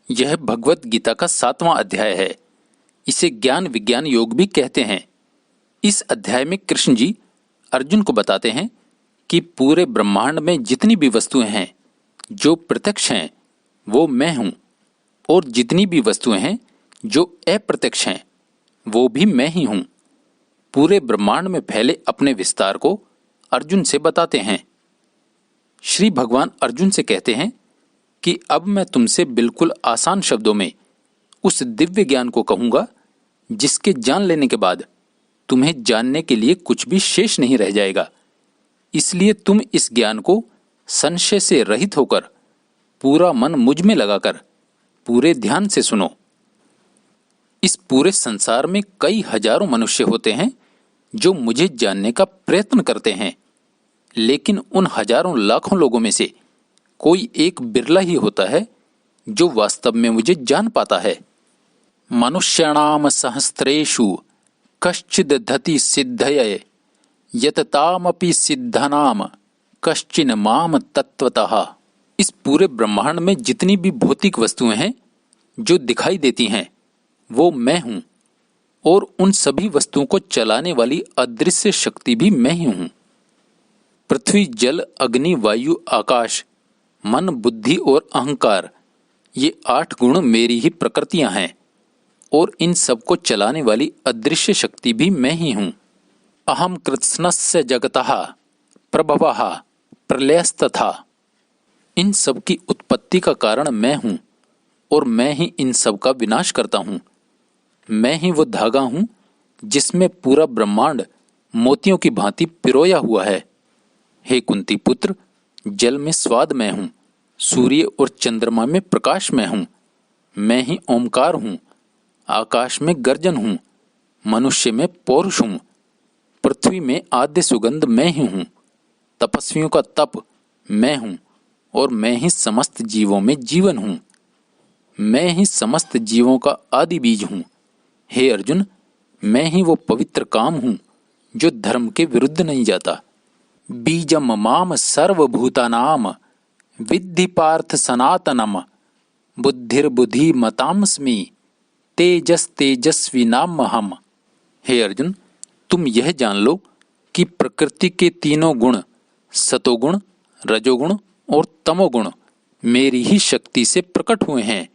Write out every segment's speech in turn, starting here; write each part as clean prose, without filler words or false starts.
यह भगवत गीता का 7वां अध्याय है। इसे ज्ञान विज्ञान योग भी कहते हैं। इस अध्याय में कृष्ण जी अर्जुन को बताते हैं कि पूरे ब्रह्मांड में जितनी भी वस्तुएं हैं जो प्रत्यक्ष हैं वो मैं हूं, और जितनी भी वस्तुएं हैं जो अप्रत्यक्ष हैं वो भी मैं ही हूं। पूरे ब्रह्मांड में फैले अपने विस्तार को अर्जुन से बताते हैं। श्री भगवान अर्जुन से कहते हैं कि अब मैं तुमसे बिल्कुल आसान शब्दों में उस दिव्य ज्ञान को कहूंगा जिसके जान लेने के बाद तुम्हें जानने के लिए कुछ भी शेष नहीं रह जाएगा। इसलिए तुम इस ज्ञान को संशय से रहित होकर पूरा मन मुझ में लगाकर पूरे ध्यान से सुनो। इस पूरे संसार में कई हजारों मनुष्य होते हैं जो मुझे जानने का प्रयत्न करते हैं, लेकिन उन हजारों लाखों लोगों में से कोई एक बिरला ही होता है जो वास्तव में मुझे जान पाता है। मनुष्याणाम सहस्रेषु कश्चिद् दधति सिद्धये यततामपि सिद्धनाम कश्चिन माम तत्वतः। इस पूरे ब्रह्मांड में जितनी भी भौतिक वस्तुएं हैं जो दिखाई देती हैं वो मैं हूं, और उन सभी वस्तुओं को चलाने वाली अदृश्य शक्ति भी मैं ही हूं। पृथ्वी, जल, अग्नि, वायु, आकाश, मन, बुद्धि और अहंकार, ये 8 गुण मेरी ही प्रकृतियां हैं, और इन सब को चलाने वाली अदृश्य शक्ति भी मैं ही हूं। अहम कृत्स्नस्य जगतः प्रभवः प्रलयस्तथा। इन सब की उत्पत्ति का कारण मैं हूं, और मैं ही इन सब का विनाश करता हूं। मैं ही वो धागा हूं जिसमें पूरा ब्रह्मांड मोतियों की भांति पिरोया हुआ है। हे कुंती पुत्र, जल में स्वाद मैं हूं, सूर्य और चंद्रमा में प्रकाश मैं हूं। मैं ही ओमकार हूं, आकाश में गर्जन हूं, मनुष्य में पौरुष हूं, पृथ्वी में आद्य सुगंध मैं ही हूं, तपस्वियों का तप मैं हूं, और मैं ही समस्त जीवों में जीवन हूं। मैं ही समस्त जीवों का आदि बीज हूं। हे अर्जुन, मैं ही वो पवित्र काम हूं जो धर्म के विरुद्ध नहीं जाता। बीजम माम सर्वभूतानाम विद्धि पार्थ सनातनम बुद्धिर्बुद्धि मतामस्मि तेजस तेजस्वी नाम हम। हे अर्जुन, तुम यह जान लो कि प्रकृति के तीनों गुण सतोगुण, रजोगुण और तमोगुण मेरी ही शक्ति से प्रकट हुए हैं।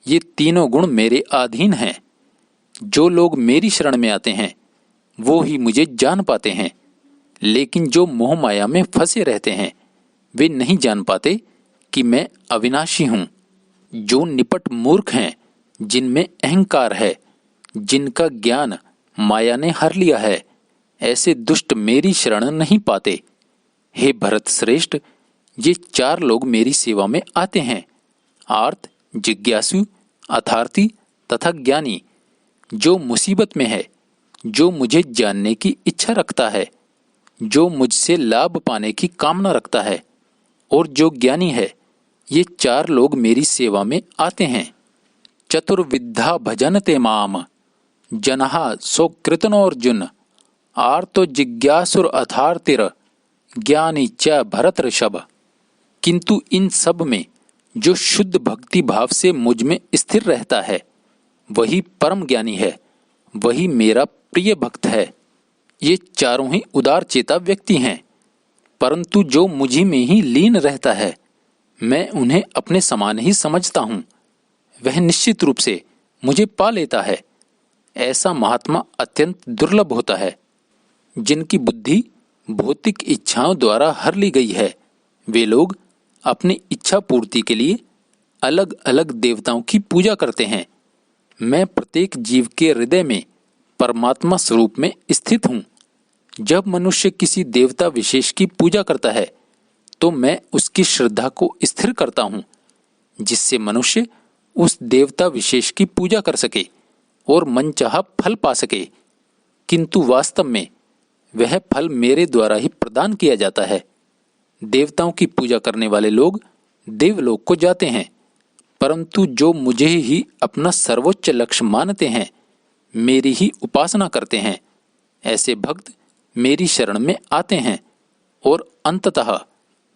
ये तीनों गुण मेरे अधीन हैं। जो लोग मेरी शरण में आते हैं वो ही मुझे जान पाते हैं, लेकिन जो मोह माया में फंसे रहते हैं वे नहीं जान पाते कि मैं अविनाशी हूं। जो निपट मूर्ख हैं, जिनमें अहंकार है, जिनका ज्ञान माया ने हर लिया है, ऐसे दुष्ट मेरी शरण नहीं पाते। हे भरत श्रेष्ठ, ये 4 लोग मेरी सेवा में आते हैं, आर्त, जिज्ञासु, अर्थार्थी तथा ज्ञानी। जो मुसीबत में है, जो मुझे जानने की इच्छा रखता है, जो मुझसे लाभ पाने की कामना रखता है, और जो ज्ञानी है, ये 4 लोग मेरी सेवा में आते हैं। चतुर्विद्धा भजनते माम जनः सोकृतनोऽर्जुन आर्तो जिज्ञासुर अथार्तिर ज्ञानी च भरत ऋषभ। किंतु इन सब में जो शुद्ध भक्ति भाव से मुझ में स्थिर रहता है वही परम ज्ञानी है, वही मेरा प्रिय भक्त है। ये चारों ही उदार चेता व्यक्ति हैं, परंतु जो मुझी में ही लीन रहता है मैं उन्हें अपने समान ही समझता हूँ। वह निश्चित रूप से मुझे पा लेता है। ऐसा महात्मा अत्यंत दुर्लभ होता है। जिनकी बुद्धि भौतिक इच्छाओं द्वारा हर ली गई है, वे लोग अपनी इच्छा पूर्ति के लिए अलग अलग देवताओं की पूजा करते हैं। मैं प्रत्येक जीव के हृदय में परमात्मा स्वरूप में स्थित हूँ। जब मनुष्य किसी देवता विशेष की पूजा करता है तो मैं उसकी श्रद्धा को स्थिर करता हूँ, जिससे मनुष्य उस देवता विशेष की पूजा कर सके और मनचाहा फल पा सके। किंतु वास्तव में वह फल मेरे द्वारा ही प्रदान किया जाता है। देवताओं की पूजा करने वाले लोग देवलोक को जाते हैं, परंतु जो मुझे ही अपना सर्वोच्च लक्ष्य मानते हैं, मेरी ही उपासना करते हैं, ऐसे भक्त मेरी शरण में आते हैं और अंततः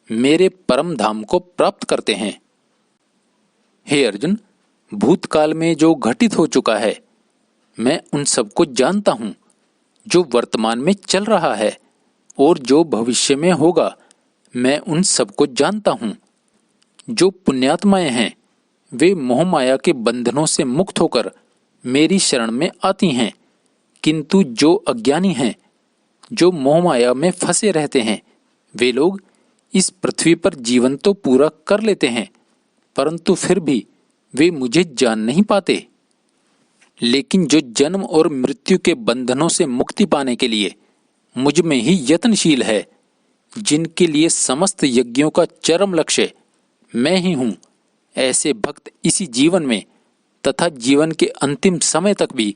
मेरे परम धाम को प्राप्त करते हैं। हे अर्जुन, भूतकाल में जो घटित हो चुका है मैं उन सबको जानता हूँ, जो वर्तमान में चल रहा है और जो भविष्य में होगा मैं उन सबको जानता हूँ। जो पुण्यात्माएं हैं वे मोहमाया के बंधनों से मुक्त होकर मेरी शरण में आती हैं, किंतु जो अज्ञानी हैं, जो मोहमाया में फंसे रहते हैं, वे लोग इस पृथ्वी पर जीवन तो पूरा कर लेते हैं, परंतु फिर भी वे मुझे जान नहीं पाते। लेकिन जो जन्म और मृत्यु के बंधनों से मुक्ति पाने के लिए मुझ में ही यत्नशील है, जिनके लिए समस्त यज्ञों का चरम लक्ष्य मैं ही हूँ, ऐसे भक्त इसी जीवन में तथा जीवन के अंतिम समय तक भी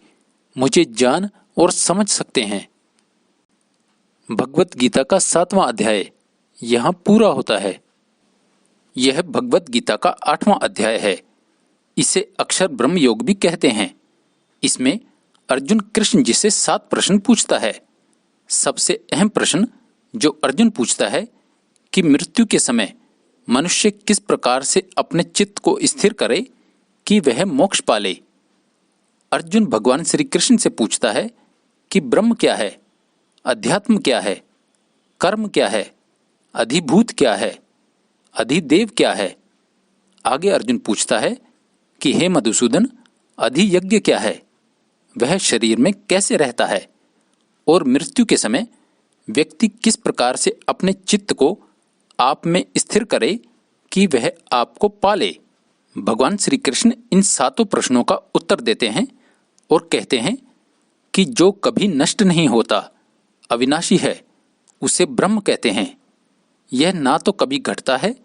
मुझे जान और समझ सकते हैं। भगवत गीता का 7वां अध्याय यहाँ पूरा होता है। यह भगवत गीता का 8वां अध्याय है। इसे अक्षर ब्रह्म योग भी कहते हैं। इसमें अर्जुन कृष्ण जी से 7 प्रश्न पूछता है। सबसे अहम प्रश्न जो अर्जुन पूछता है कि मृत्यु के समय मनुष्य किस प्रकार से अपने चित्त को स्थिर करे कि वह मोक्ष पाले। अर्जुन भगवान श्री कृष्ण से पूछता है कि ब्रह्म क्या है, अध्यात्म क्या है, कर्म क्या है, अधिभूत क्या है, अधिदेव क्या है। आगे अर्जुन पूछता है कि हे मधुसूदन, अधियज्ञ क्या है, वह शरीर में कैसे रहता है और मृत्यु के समय व्यक्ति किस प्रकार से अपने चित्त को आप में स्थिर करे कि वह आपको पाले। भगवान श्री कृष्ण इन 7 प्रश्नों का उत्तर देते हैं और कहते हैं कि जो कभी नष्ट नहीं होता, अविनाशी है, उसे ब्रह्म कहते हैं। यह ना तो कभी घटता है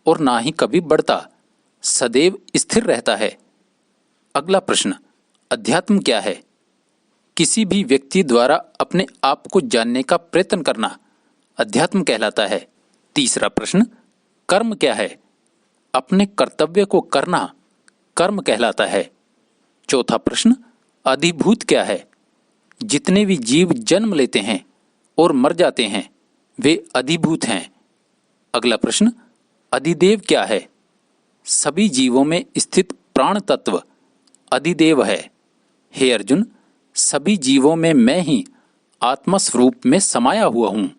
और ना ही कभी बढ़ता, सदैव स्थिर रहता है। अगला प्रश्न, अध्यात्म क्या है? किसी भी व्यक्ति द्वारा अपने आप को जानने का प्रयत्न करना अध्यात्म कहलाता है। तीसरा प्रश्न, कर्म क्या है? अपने कर्तव्य को करना कर्म कहलाता है। चौथा प्रश्न, अधिभूत क्या है? जितने भी जीव जन्म लेते हैं और मर जाते हैं वे अधिभूत हैं। अगला प्रश्न, अधिदेव क्या है? सभी जीवों में स्थित प्राण तत्व अधिदेव है। हे अर्जुन, सभी जीवों में मैं ही आत्मा स्वरूप में समाया हुआ हूँ।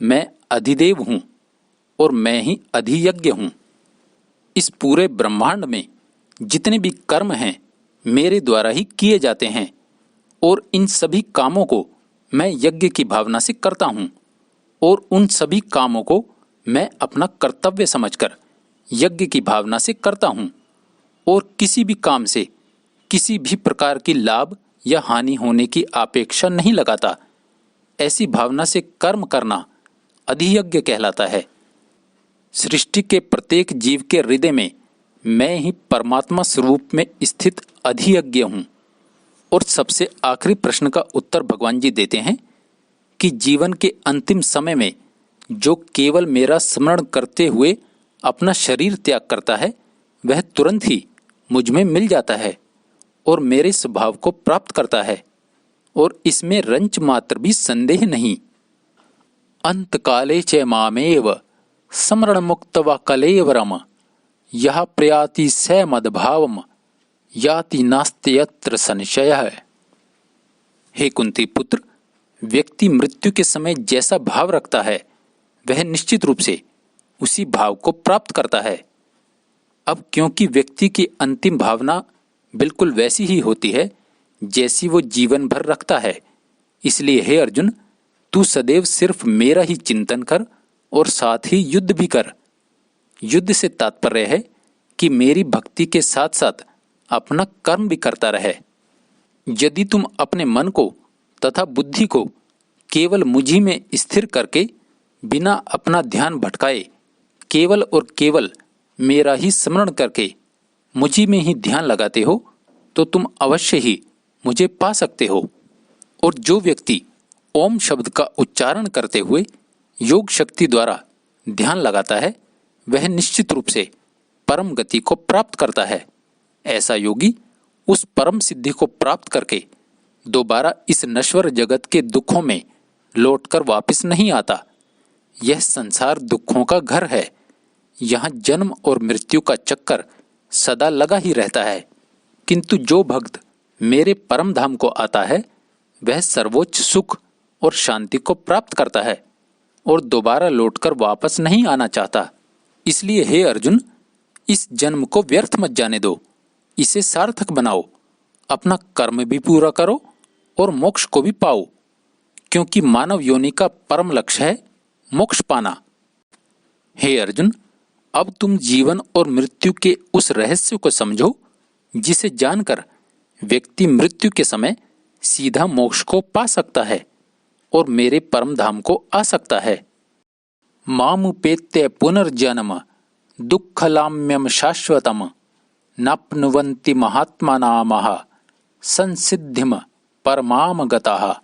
मैं अधिदेव हूँ और मैं ही अधियज्ञ हूँ। इस पूरे ब्रह्मांड में जितने भी कर्म हैं मेरे द्वारा ही किए जाते हैं और इन सभी कामों को मैं यज्ञ की भावना से करता हूँ और उन सभी कामों को मैं अपना कर्तव्य समझकर यज्ञ की भावना से करता हूँ और किसी भी काम से किसी भी प्रकार की लाभ या हानि होने की अपेक्षा नहीं लगाता। ऐसी भावना से कर्म करना अधियज्ञ कहलाता है। सृष्टि के प्रत्येक जीव के हृदय में मैं ही परमात्मा स्वरूप में स्थित अधियज्ञ हूँ। और सबसे आखिरी प्रश्न का उत्तर भगवान जी देते हैं कि जीवन के अंतिम समय में जो केवल मेरा स्मरण करते हुए अपना शरीर त्याग करता है वह तुरंत ही मुझ में मिल जाता है और मेरे स्वभाव को प्राप्त करता है और इसमें रंच मात्र भी संदेह नहीं। अंतकाले च मामेव स्मरण मुक्त व कलेवरम यह प्रयाति स मद्भावम याति नास्त्यत्र संशयः। हे कुंती पुत्र, व्यक्ति मृत्यु के समय जैसा भाव रखता है वह निश्चित रूप से उसी भाव को प्राप्त करता है। अब क्योंकि व्यक्ति की अंतिम भावना बिल्कुल वैसी ही होती है जैसी वो जीवन भर रखता है, इसलिए हे अर्जुन, तू सदैव सिर्फ मेरा ही चिंतन कर और साथ ही युद्ध भी कर। युद्ध से तात्पर्य है कि मेरी भक्ति के साथ साथ अपना कर्म भी करता रहे। यदि तुम अपने मन को तथा बुद्धि को केवल मुझी में स्थिर करके बिना अपना ध्यान भटकाए केवल और केवल मेरा ही स्मरण करके मुझी में ही ध्यान लगाते हो तो तुम अवश्य ही मुझे पा सकते हो। और जो व्यक्ति ओम शब्द का उच्चारण करते हुए योग शक्ति द्वारा ध्यान लगाता है वह निश्चित रूप से परम गति को प्राप्त करता है। ऐसा योगी उस परम सिद्धि को प्राप्त करके दोबारा इस नश्वर जगत के दुखों में लौटकर वापस नहीं आता। यह संसार दुखों का घर है। यहाँ जन्म और मृत्यु का चक्कर सदा लगा ही रहता है। किंतु जो भक्त मेरे परम धाम को आता है वह सर्वोच्च सुख और शांति को प्राप्त करता है और दोबारा लौटकर वापस नहीं आना चाहता। इसलिए हे अर्जुन, इस जन्म को व्यर्थ मत जाने दो, इसे सार्थक बनाओ, अपना कर्म भी पूरा करो और मोक्ष को भी पाओ, क्योंकि मानव योनि का परम लक्ष्य है मोक्ष पाना। हे अर्जुन, अब तुम जीवन और मृत्यु के उस रहस्य को समझो जिसे जानकर व्यक्ति मृत्यु के समय सीधा मोक्ष को पा सकता है और मेरे परम धाम को आ सकता है। मामुपेत्य पुनर्जन्म दुःखलाम्यम शाश्वतम नाप्नुवन्ति महात्मानामः संसिद्धिम परमाम गताः।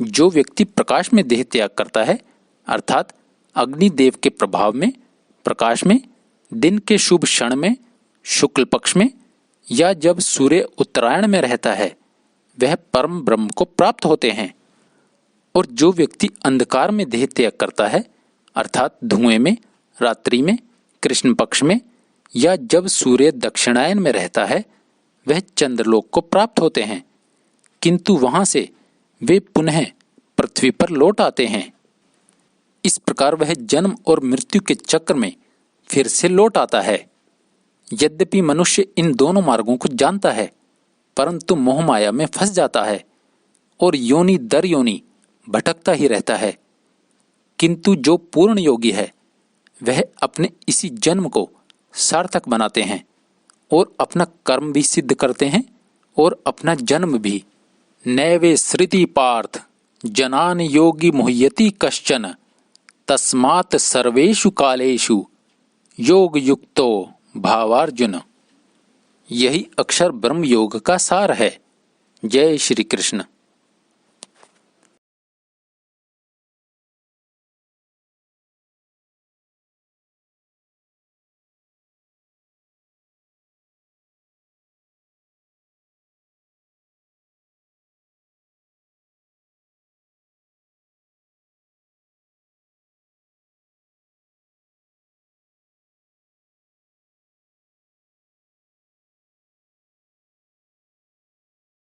जो व्यक्ति प्रकाश में देह त्याग करता है, अर्थात अग्निदेव के प्रभाव में, प्रकाश में, दिन के शुभ क्षण में, शुक्ल पक्ष में या जब सूर्य उत्तरायण में रहता है, वह परम ब्रह्म को प्राप्त होते हैं। और जो व्यक्ति अंधकार में देह त्याग करता है, अर्थात धुएं में, रात्रि में, कृष्ण पक्ष में या जब सूर्य दक्षिणायन में रहता है, वह चंद्रलोक को प्राप्त होते हैं, किंतु वहां से वे पुनः पृथ्वी पर लौट आते हैं। इस प्रकार वह जन्म और मृत्यु के चक्र में फिर से लौट आता है। यद्यपि मनुष्य इन दोनों मार्गों को जानता है, परंतु मोहमाया में फंस जाता है और योनि दर योनि भटकता ही रहता है। किंतु जो पूर्ण योगी है, वह अपने इसी जन्म को सार्थक बनाते हैं और अपना कर्म भी सिद्ध करते हैं और अपना जन्म भी। नैवे सृति पार्थ जनान योगी मुह्यति कश्चन तस्मात् सर्वेषु कालेषु योग युक्तो भावार्जुन। यही अक्षर ब्रह्म योग का सार है। जय श्री कृष्ण।